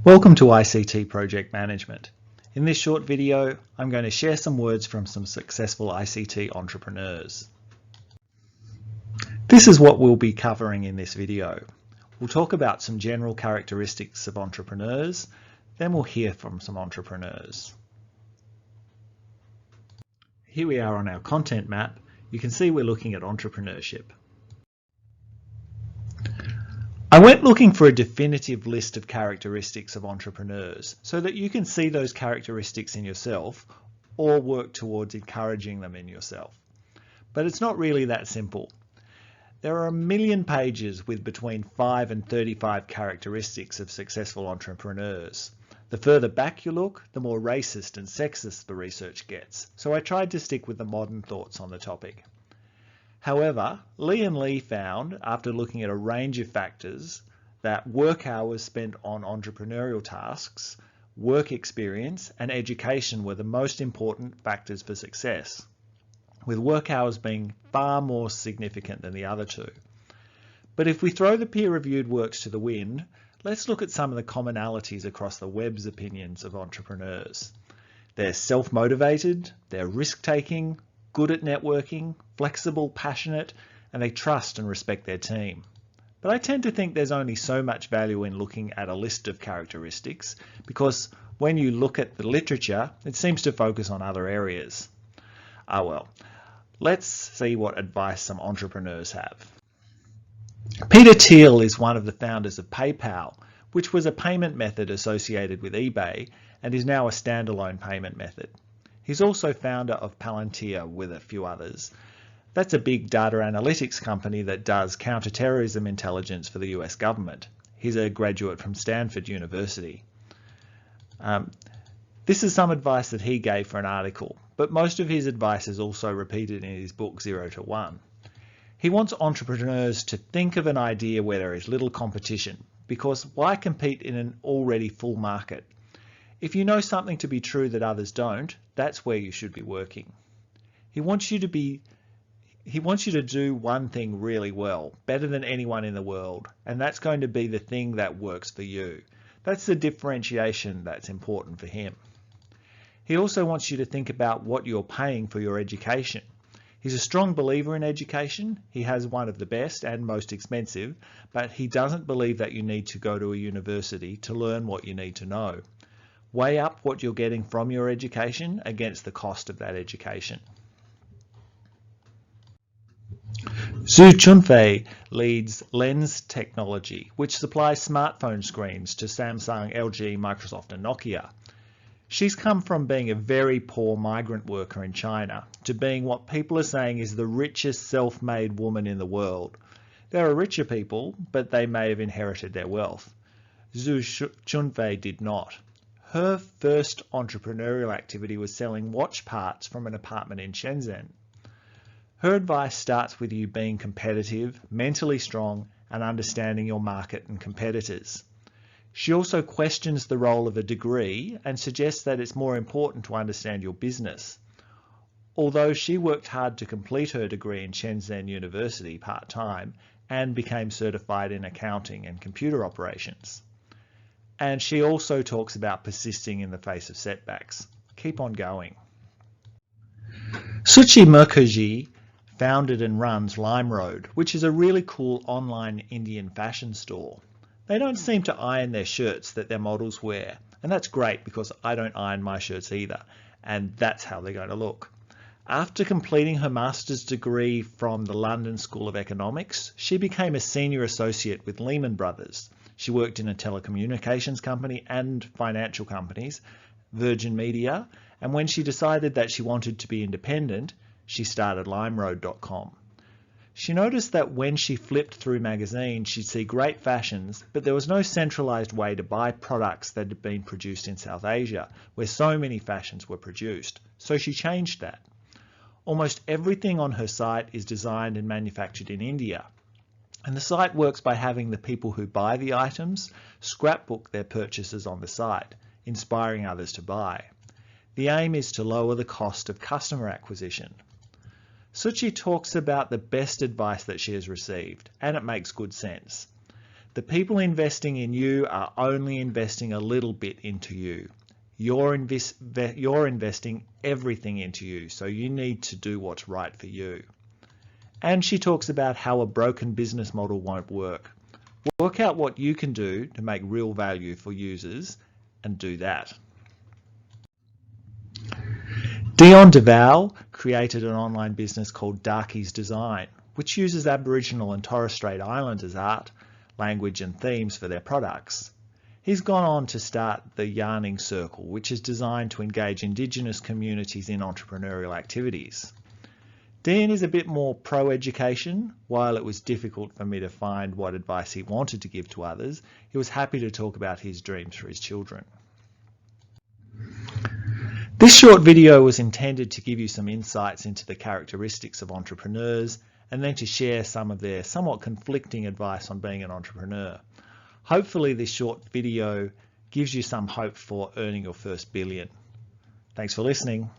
Welcome to ICT Project Management. In this short video, I'm going to share some words from some successful ICT entrepreneurs. This is what we'll be covering in this video. We'll talk about some general characteristics of entrepreneurs, then we'll hear from some entrepreneurs. Here we are on our content map. You can see we're looking at entrepreneurship. I went looking for a definitive list of characteristics of entrepreneurs so that you can see those characteristics in yourself or work towards encouraging them in yourself. But it's not really that simple. There are a million pages with between 5 and 35 characteristics of successful entrepreneurs. The further back you look, the more racist and sexist the research gets. So I tried to stick with the modern thoughts on the topic. However, Lee and Lee found, after looking at a range of factors, that work hours spent on entrepreneurial tasks, work experience, and education were the most important factors for success, with work hours being far more significant than the other two. But if we throw the peer-reviewed works to the wind, let's look at some of the commonalities across the web's opinions of entrepreneurs. They're self-motivated, they're risk-taking, good at networking, flexible, passionate, and they trust and respect their team. But I tend to think there's only so much value in looking at a list of characteristics because when you look at the literature, it seems to focus on other areas. Well, let's see what advice some entrepreneurs have. Peter Thiel is one of the founders of PayPal, which was a payment method associated with eBay and is now a standalone payment method. He's also founder of Palantir with a few others. That's a big data analytics company that does counterterrorism intelligence for the US government. He's a graduate from Stanford University. This is some advice that he gave for an article, but most of his advice is also repeated in his book 0 to 1. He wants entrepreneurs to think of an idea where there is little competition, because why compete in an already full market? If you know something to be true that others don't, that's where you should be working. He wants you to do one thing really well, better than anyone in the world, and that's going to be the thing that works for you. That's the differentiation that's important for him. He also wants you to think about what you're paying for your education. He's a strong believer in education. He has one of the best and most expensive, but he doesn't believe that you need to go to a university to learn what you need to know. Weigh up what you're getting from your education against the cost of that education. Zhu Chunfei leads Lens Technology, which supplies smartphone screens to Samsung, LG, Microsoft, and Nokia. She's come from being a very poor migrant worker in China to being what people are saying is the richest self-made woman in the world. There are richer people, but they may have inherited their wealth. Zhu Chunfei did not. Her first entrepreneurial activity was selling watch parts from an apartment in Shenzhen. Her advice starts with you being competitive, mentally strong, and understanding your market and competitors. She also questions the role of a degree and suggests that it's more important to understand your business. Although she worked hard to complete her degree in Shenzhen University part-time and became certified in accounting and computer operations. And she also talks about persisting in the face of setbacks. Keep on going. Suchi Mukherjee founded and runs LimeRoad, which is a really cool online Indian fashion store. They don't seem to iron their shirts that their models wear, and that's great because I don't iron my shirts either, and that's how they're going to look. After completing her master's degree from the London School of Economics, she became a senior associate with Lehman Brothers. She worked in a telecommunications company and financial companies, Virgin Media, and when she decided that she wanted to be independent, she started LimeRoad.com. She noticed that when she flipped through magazines, she'd see great fashions, but there was no centralized way to buy products that had been produced in South Asia, where so many fashions were produced. So she changed that. Almost everything on her site is designed and manufactured in India. And the site works by having the people who buy the items scrapbook their purchases on the site, inspiring others to buy. The aim is to lower the cost of customer acquisition. Suchi talks about the best advice that she has received, and it makes good sense. The people investing in you are only investing a little bit into you. You're investing everything into you, so you need to do what's right for you. And she talks about how a broken business model won't work. Work out what you can do to make real value for users and do that. Dion DeVal created an online business called Darkie's Design, which uses Aboriginal and Torres Strait Islanders art, language and themes for their products. He's gone on to start the Yarning Circle, which is designed to engage Indigenous communities in entrepreneurial activities. Dean is a bit more pro-education. While it was difficult for me to find what advice he wanted to give to others, he was happy to talk about his dreams for his children. This short video was intended to give you some insights into the characteristics of entrepreneurs and then to share some of their somewhat conflicting advice on being an entrepreneur. Hopefully this short video gives you some hope for earning your first billion. Thanks for listening.